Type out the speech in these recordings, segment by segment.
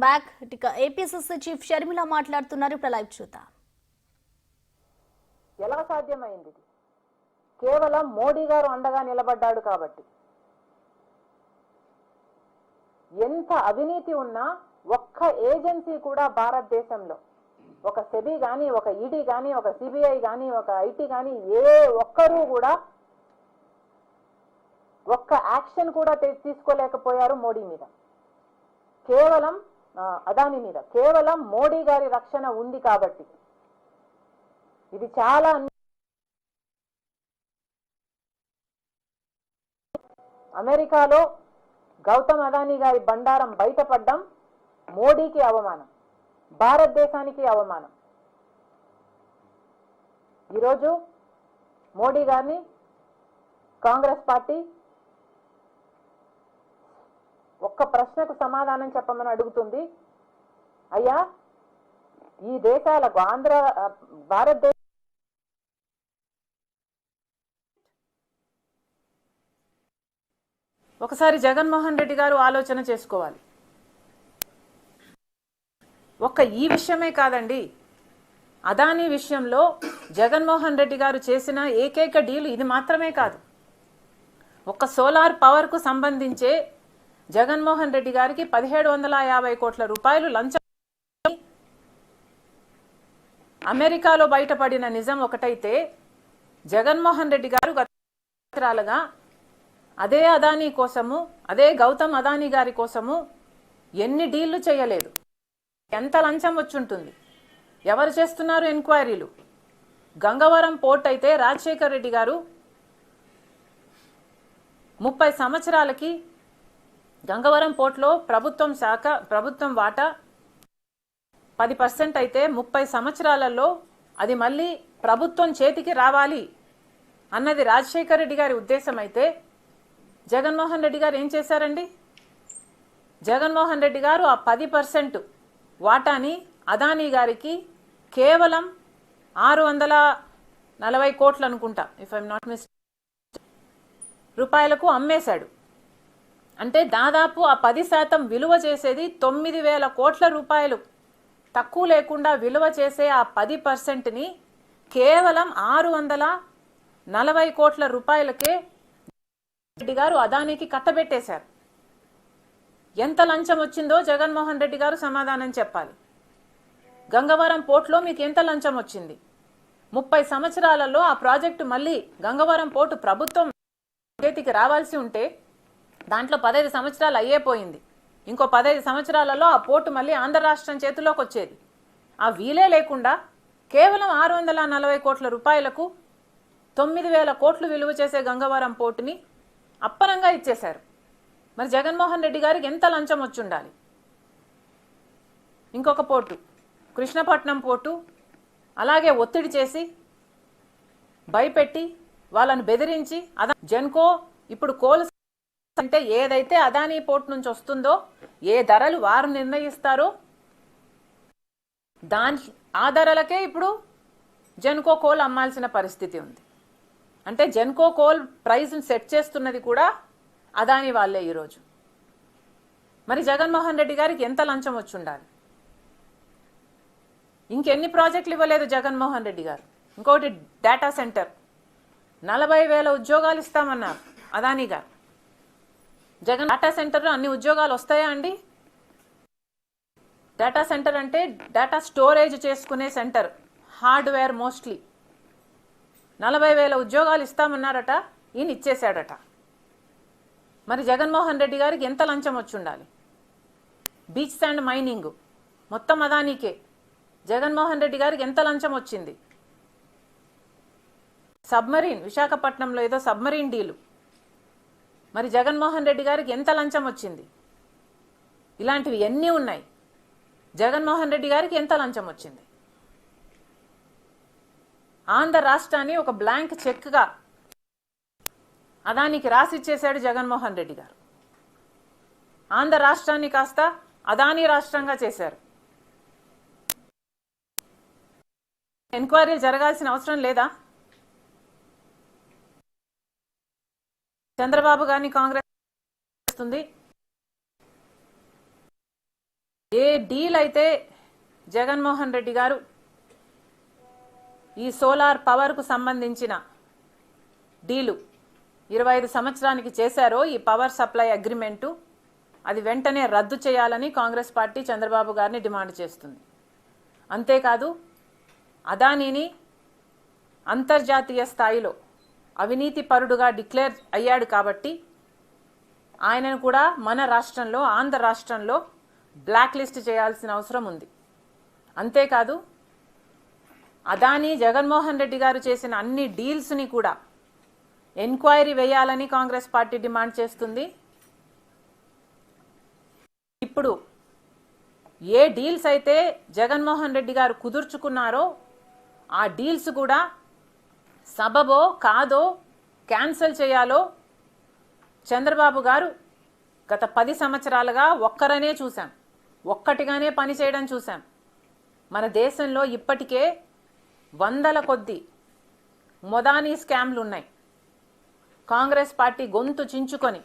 Back ఇక APCC chief Sharmila మాట్లాడుతున్నారు. ఇప్పుడు లైవ్ చూద్దాం. ఎలా సాధ్యమైంది? కేవలం మోడీ గారు అండగా నిలబడ్డాడు కాబట్టి. ఎంత అవినీతి ఉన్నా ఒక్క ఏజెన్సీ కూడా భారతదేశంలో, ఒక సెబీ కానీ, ఒక ఈడీ కానీ, ఒక సిబిఐ కానీ, ఒక ఐటీ కానీ, ఏ ఒక్కరూ కూడా ఒక్క యాక్షన్ కూడా తీసుకోలేకపోయారు మోడీ మీద, కేవలం అదాని మీద. కేవలం మోడీ గారి రక్షణ ఉంది కాబట్టి. ఇది చాలా అమెరికాలో గౌతమ్ అదానీ గారి బండారం బయటపడ్డం మోడీకి అవమానం, భారతదేశానికి అవమానం. ఈరోజు మోడీ గారిని కాంగ్రెస్ పార్టీ ఒక్క ప్రశ్నకు సమాధానం చెప్పమని అడుగుతుంది. అయ్యా, ఈ దేశాలకు భారతదేశ ఒకసారి జగన్మోహన్ రెడ్డి గారు ఆలోచన చేసుకోవాలి. ఒక్క ఈ విషయమే కాదండి, అదానీ విషయంలో జగన్మోహన్ రెడ్డి గారు చేసిన ఏకైక డీల్ ఇది మాత్రమే కాదు. ఒక్క సోలార్ పవర్కు సంబంధించే జగన్మోహన్ రెడ్డి గారికి 1750 కోట్ల రూపాయలు లంచం. అమెరికాలో బయటపడిన నిజం ఒకటైతే, జగన్మోహన్ రెడ్డి గారు గతాలుగా అదే అదానీ కోసము, అదే గౌతమ్ అదానీ గారి కోసము ఎన్ని డీళ్లు చేయలేదు. ఎంత లంచం వచ్చుంటుంది? ఎవరు చేస్తున్నారు ఎంక్వైరీలు? గంగవరం పోర్ట్ అయితే రాజశేఖర్ రెడ్డి గారు 30 సంవత్సరాలకి గంగవరం పోర్ట్లో ప్రభుత్వం వాటా 10% అయితే 30 సంవత్సరాలలో అది మళ్ళీ ప్రభుత్వం చేతికి రావాలి అన్నది రాజశేఖర్ రెడ్డి గారి ఉద్దేశం అయితే, జగన్మోహన్ రెడ్డి గారు ఏం చేశారండి? జగన్మోహన్ రెడ్డి గారు ఆ 10% వాటాని అదానీ గారికి కేవలం 640 కోట్లు అనుకుంటా, ఇఫ్ ఐఎమ్ నాట్ మిస్టేక్, రూపాయలకు అమ్మేశాడు. అంటే దాదాపు ఆ 10% విలువ చేసేది 9,000 కోట్ల రూపాయలు. తక్కువ లేకుండా విలువ చేసే ఆ 10%ని కేవలం 640 కోట్ల రూపాయలకే రెడ్డి గారు అదానీకి కట్టబెట్టేశారు. ఎంత లంచం వచ్చిందో జగన్మోహన్ రెడ్డి గారు సమాధానం చెప్పాలి. గంగవరం పోర్టులో మీకు ఎంత లంచం వచ్చింది? 30 సంవత్సరాలలో ఆ ప్రాజెక్టు మళ్ళీ గంగవరం పోర్టు ప్రభుత్వం చేతికి రావాల్సి ఉంటే దాంట్లో 15 సంవత్సరాలు అయ్యేపోయింది. ఇంకో 15 సంవత్సరాలలో ఆ పోర్టు మళ్ళీ ఆంధ్ర రాష్ట్రం చేతిలోకి వచ్చేది. ఆ వీలే లేకుండా కేవలం 640 కోట్ల రూపాయలకు 9,000 కోట్లు విలువ చేసే గంగవరం పోర్టుని అప్పనంగా ఇచ్చేశారు. మరి జగన్మోహన్ రెడ్డి గారికి ఎంత లంచం వచ్చి ఉండాలి? ఇంకొక పోర్టు, కృష్ణపట్నం పోర్టు, అలాగే ఒత్తిడి చేసి భయపెట్టి వాళ్ళను బెదిరించి జెన్కో ఇప్పుడు కోల్ అంటే ఏదైతే అదానీ పోర్ట్ నుంచి వస్తుందో, ఏ ధరలు వారు నిర్ణయిస్తారో ఆ ధరలకే ఇప్పుడు జెన్కో కోల్ అమ్మాల్సిన పరిస్థితి ఉంది. అంటే జెన్కో కోల్ ప్రైస్ని సెట్ చేస్తున్నది కూడా అదానీ వాళ్ళే ఈరోజు. మరి జగన్మోహన్ రెడ్డి గారికి ఎంత లంచం వచ్చి ఉండాలి? ఇంకెన్ని ప్రాజెక్టులు ఇవ్వలేదు జగన్మోహన్ రెడ్డి గారు? ఇంకోటి డేటా సెంటర్, 40,000 ఉద్యోగాలు ఇస్తామన్నారు అదానీ గారు. జగన్ డేటా సెంటర్లో అన్ని ఉద్యోగాలు వస్తాయా అండి? డేటా సెంటర్ అంటే డేటా స్టోరేజ్ చేసుకునే సెంటర్, హార్డ్వేర్ మోస్ట్లీ. 40,000 ఉద్యోగాలు ఇస్తామన్నారట, ఈయన ఇచ్చేశాడట. మరి జగన్మోహన్ రెడ్డి గారికి ఎంత లంచం వచ్చి ఉండాలి? బీచ్ శాండ్ మైనింగ్ మొత్తం అదానీకే. జగన్మోహన్ రెడ్డి గారికి ఎంత లంచం వచ్చింది? సబ్మరీన్, విశాఖపట్నంలో ఏదో సబ్మరీన్ డీలు, మరి జగన్మోహన్ రెడ్డి గారికి ఎంత లంచం వచ్చింది? ఇలాంటివి ఎన్ని ఉన్నాయి. జగన్మోహన్ రెడ్డి గారికి ఎంత లంచం వచ్చింది? ఆంధ్ర రాష్ట్రాన్ని ఒక బ్లాంక్ చెక్గా అదానికి రాసిచ్చేశాడు జగన్మోహన్ రెడ్డి గారు. ఆంధ్ర రాష్ట్రాన్ని కాస్త అదానీ రాష్ట్రంగా చేశారు. ఎంక్వైరీలు జరగాల్సిన అవసరం లేదా? చంద్రబాబు గారిని కాంగ్రెస్ చేస్తుంది. ఏ డీల్ అయితే జగన్మోహన్ రెడ్డి గారు ఈ సోలార్ పవర్కు సంబంధించిన డీలు 25 సంవత్సరానికి చేశారో ఈ పవర్ సప్లై అగ్రిమెంటు అది వెంటనే రద్దు చేయాలని కాంగ్రెస్ పార్టీ చంద్రబాబు గారిని డిమాండ్ చేస్తుంది. అంతేకాదు అదానీని అంతర్జాతీయ స్థాయిలో అవినీతి పరుడుగా డిక్లేర్ అయ్యాడు కాబట్టి ఆయనను కూడా మన రాష్ట్రంలో ఆంధ్ర రాష్ట్రంలో బ్లాక్ లిస్ట్ చేయాల్సిన అవసరం ఉంది. అంతేకాదు అదానీ జగన్మోహన్ రెడ్డి గారు చేసిన అన్ని డీల్స్ని కూడా ఎంక్వైరీ వేయాలని కాంగ్రెస్ పార్టీ డిమాండ్ చేస్తుంది. ఇప్పుడు ఏ డీల్స్ అయితే జగన్మోహన్ రెడ్డి గారు కుదుర్చుకున్నారో ఆ డీల్స్ కూడా సబబో కాదో క్యాన్సిల్ చేయాలో చంద్రబాబు గారు గత 10 సంవత్సరాలుగా ఒక్కరనే చూశాం, ఒక్కటిగానే పనిచేయడం చూశాం. మన దేశంలో ఇప్పటికే వందల కొద్ది మొదానీ స్కామ్లు ఉన్నాయి. కాంగ్రెస్ పార్టీ గొంతు చించుకొని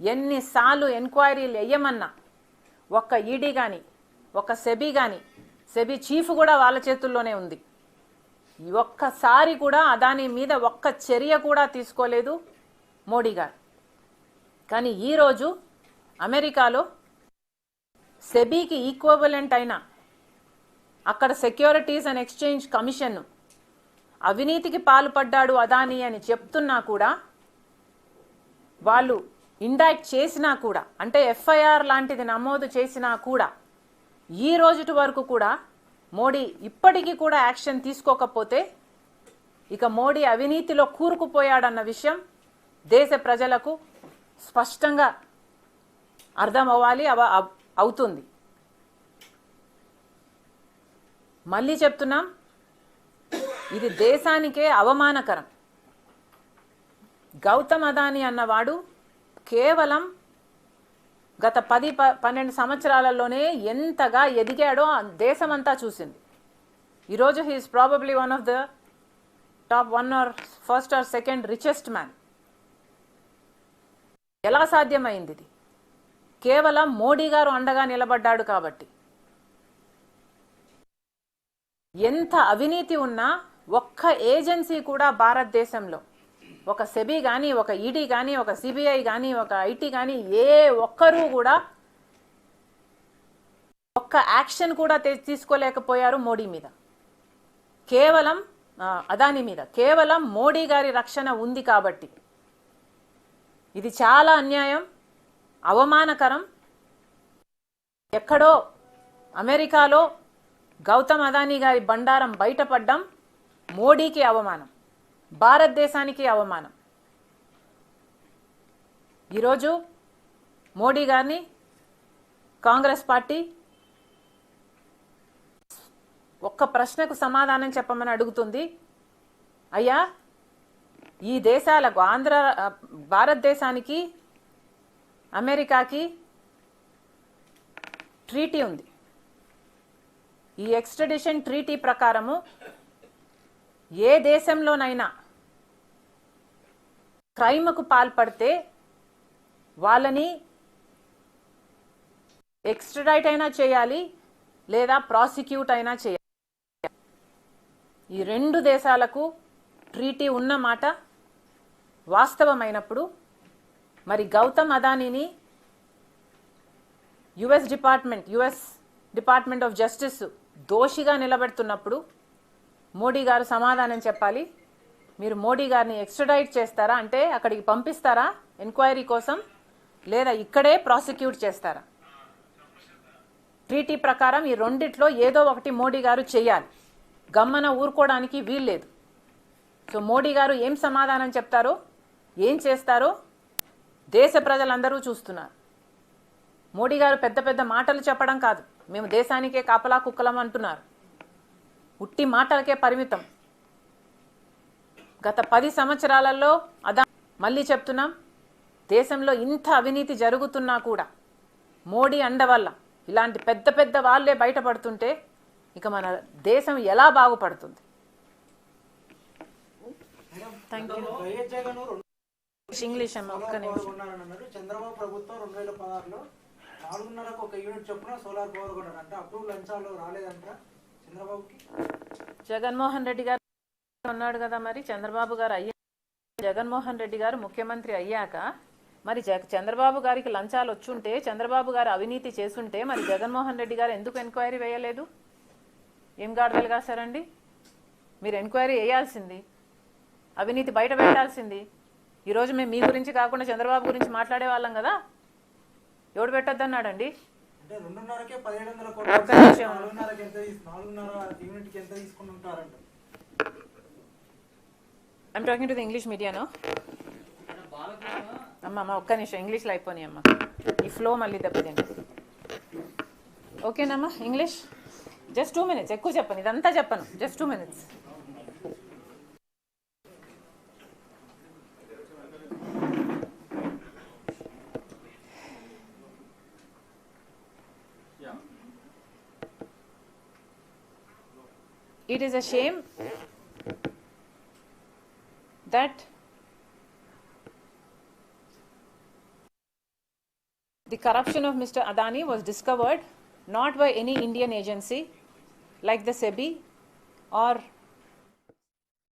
ఎన్నిసార్లు ఎంక్వైరీలు వేయమన్నా ఒక్క ఈడీ కానీ ఒక సెబీ కానీ, సెబీ చీఫ్ కూడా వాళ్ళ చేతుల్లోనే ఉంది. ఒక్కసారి కూడా అదానీ మీద ఒక్క చర్య కూడా తీసుకోలేదు మోడీ గారు. కానీ ఈరోజు అమెరికాలో సెబీకి ఈక్వలెంట్ అయిన అక్కడ సెక్యూరిటీస్ అండ్ ఎక్స్చేంజ్ కమిషన్ అవినీతికి పాల్పడ్డాడు అదానీ అని చెప్తున్నా కూడా, వాళ్ళు ఇండైక్ట్ చేసినా కూడా, అంటే ఎఫ్ఐఆర్ లాంటిది నమోదు చేసినా కూడా ఈ రోజుటి వరకు కూడా మోడీ ఇప్పటికీ కూడా యాక్షన్ తీసుకోకపోతే ఇక మోడీ అవినీతిలో కూరుకుపోయాడన్న విషయం దేశ ప్రజలకు స్పష్టంగా అర్థం అవ్వాలి, అవుతుంది. మళ్ళీ చెప్తున్నాం, ఇది దేశానికే అవమానకరం. గౌతమ్ అదానీ అన్నవాడు కేవలం గత 10-12 సంవత్సరాలలోనే ఎంతగా ఎదిగాడో దేశమంతా చూసింది. ఈరోజు he is probably one of the top 1 or 1st or 2nd richest man. ఎలా సాధ్యమైంది ఇది? కేవలం మోడీ గారు అండగా నిలబడ్డాడు కాబట్టి. ఎంత అవినీతి ఉన్నా ఒక్క ఏజెన్సీ కూడా భారతదేశంలో, ఒక సెబీ కానీ, ఒక ఈడీ కానీ, ఒక సిబిఐ కానీ, ఒక ఐటీ కానీ, ఏ ఒక్కరూ కూడా ఒక్క యాక్షన్ కూడా తీసుకోలేకపోయారు మోడీ మీద, కేవలం అదానీ మీద. కేవలం మోడీ గారి రక్షణ ఉంది కాబట్టి. ఇది చాలా అన్యాయం, అవమానకరం. ఎక్కడో అమెరికాలో గౌతమ్ అదానీ గారి బండారం బయటపడ్డం మోడీకి అవమానం, భారతదేశానికి అవమానం. ఈరోజు మోడీ గారిని కాంగ్రెస్ పార్టీ ఒక్క ప్రశ్నకు సమాధానం చెప్పమని అడుగుతుంది. అయ్యా, ఈ దేశాలకు భారతదేశానికి అమెరికాకి ట్రీటీ ఉంది. ఈ ఎక్స్ట్రడిషన్ ట్రీటీ ప్రకారము ఏ దేశంలోనైనా క్రైమ్కు పాల్పడితే వాళ్ళని ఎక్స్ట్రడైట్ అయినా చేయాలి, లేదా ప్రాసిక్యూట్ అయినా చేయాలి. ఈ 2 దేశాలకు ట్రీటీ ఉన్నమాట వాస్తవమైనప్పుడు మరి గౌతమ్ అదానీని యుఎస్ డిపార్ట్మెంట్ ఆఫ్ జస్టిస్ దోషిగా నిలబెడుతున్నప్పుడు మోడీ గారు సమాధానం చెప్పాలి. మీరు మోడీ గారిని ఎక్స్ట్రడైట్ చేస్తారా, అంటే అక్కడికి పంపిస్తారా ఎంక్వైరీ కోసం, లేదా ఇక్కడే ప్రాసిక్యూట్ చేస్తారా? ట్రీటీ ప్రకారం ఈ రెండిట్లో ఏదో ఒకటి మోడీ గారు చేయాలి. గమ్మన ఊరుకోవడానికి వీల్లేదు. సో మోడీ గారు ఏం సమాధానం చెప్తారో, ఏం చేస్తారో దేశ ప్రజలందరూ చూస్తున్నారు. మోడీ గారు పెద్ద పెద్ద మాటలు చెప్పడం కాదు, మేము దేశానికే కాపలా కుక్కలం అంటున్నారు. ఉట్టి మాటలకే పరిమితం. గత 10 సంవత్సరాలలో మళ్ళీ చెప్తున్నాం, దేశంలో ఇంత అవినీతి జరుగుతున్నా కూడా మోడీ అండ వల్ల ఇలాంటి పెద్ద పెద్ద వాళ్ళే బయటపడుతుంటే ఇక మన దేశం ఎలా బాగుపడుతుంది? Thank you. ఇంగ్లీష్ అమ్మ ఒక్క నిమిషం. చంద్రబాబు ప్రభుత్వం 2016లో 4.5కు ఒక యూనిట్ చొప్పున సోలార్ పవర్ కొన్నాడు అంటే అప్పుడు లంచాలు రాలేదంట చంద్రబాబుకి. జగన్మోహన్ రెడ్డి గారు ఉన్నాడు కదా, మరి చంద్రబాబు గారు జగన్మోహన్ రెడ్డి గారు ముఖ్యమంత్రి అయ్యాక మరి చంద్రబాబు గారికి లంచాలు వచ్చుంటే, చంద్రబాబు గారు అవినీతి చేసుంటే మరి జగన్మోహన్ రెడ్డి గారు ఎందుకు ఎంక్వైరీ వేయలేదు? ఏం గాడిదలు కాశారండి? మీరు ఎంక్వైరీ వేయాల్సింది, అవినీతి బయట పెట్టాల్సింది. ఈరోజు మేము మీ గురించి కాకుండా చంద్రబాబు గురించి మాట్లాడే వాళ్ళం కదా, ఎవడు పెట్టొద్దన్నాడండి? అంటే 2.5కే 1700 కోట్లు, 4.5 యూనిట్కి ఎంత తీసుకుని ఉంటారంట. I'm talking to the English media no అమ్మ ఒక్క నిమిషం ఇంగ్లీష్లో అయిపోయి అమ్మ, ఈ ఫ్లో మళ్ళీ దెబ్బతింది. ఓకేనమ్మా ఇంగ్లీష్ జస్ట్ 2 minutes, ఎక్కువ చెప్పను, ఇదంతా చెప్పను, just 2 minutes. It is a shame that the corruption of Mr. Adani was discovered not by any Indian agency like the SEBI or